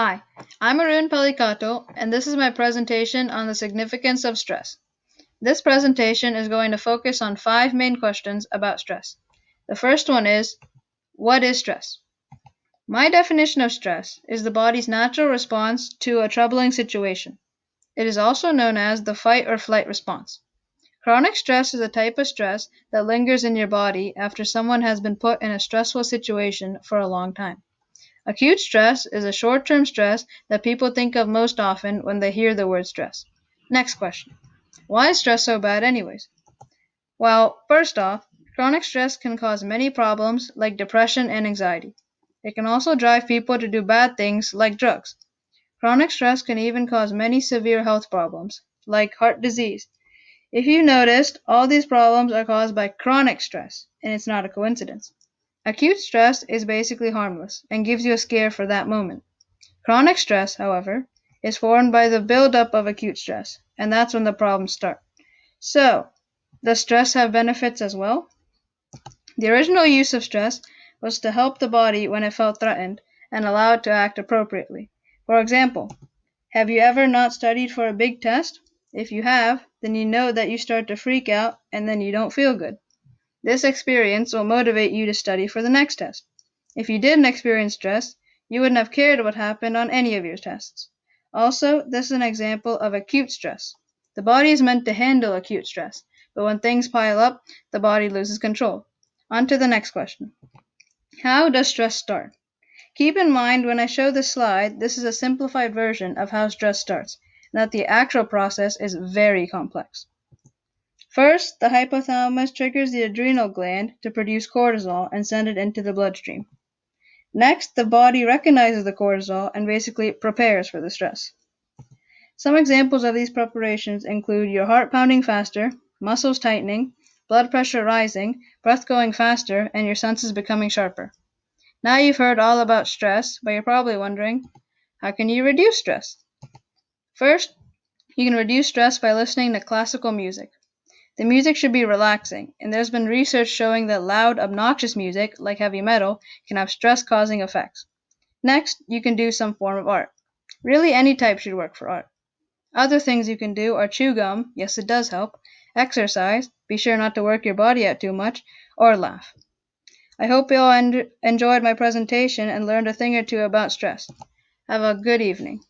Hi, I'm Arun Pallikkattil, and this is my presentation on the significance of stress. This presentation is going to focus on 5 main questions about stress. The first one is, what is stress? My definition of stress is the body's natural response to a troubling situation. It is also known as the fight or flight response. Chronic stress is a type of stress that lingers in your body after someone has been put in a stressful situation for a long time. Acute stress is a short-term stress that people think of most often when they hear the word stress. Next question. Why is stress so bad anyways? Well, first off, chronic stress can cause many problems like depression and anxiety. It can also drive people to do bad things like drugs. Chronic stress can even cause many severe health problems like heart disease. If you noticed, all these problems are caused by chronic stress, and it's not a coincidence. Acute stress is basically harmless and gives you a scare for that moment. Chronic stress, however, is formed by the buildup of acute stress, and that's when the problems start. So, does stress have benefits as well? The original use of stress was to help the body when it felt threatened and allow it to act appropriately. For example, have you ever not studied for a big test? If you have, then you know that you start to freak out and then you don't feel good. This experience will motivate you to study for the next test. If you didn't experience stress, you wouldn't have cared what happened on any of your tests. Also, this is an example of acute stress. The body is meant to handle acute stress, but when things pile up, the body loses control. On to the next question. How does stress start? Keep in mind when I show this slide, this is a simplified version of how stress starts, and that the actual process is very complex. First, the hypothalamus triggers the adrenal gland to produce cortisol and send it into the bloodstream. Next, the body recognizes the cortisol and basically prepares for the stress. Some examples of these preparations include your heart pounding faster, muscles tightening, blood pressure rising, breath going faster, and your senses becoming sharper. Now you've heard all about stress, but you're probably wondering, how can you reduce stress? First, you can reduce stress by listening to classical music. The music should be relaxing, and there's been research showing that loud, obnoxious music, like heavy metal, can have stress-causing effects. Next, you can do some form of art. Really, any type should work for art. Other things you can do are chew gum, yes, it does help, exercise, be sure not to work your body out too much, or laugh. I hope you all enjoyed my presentation and learned a thing or two about stress. Have a good evening.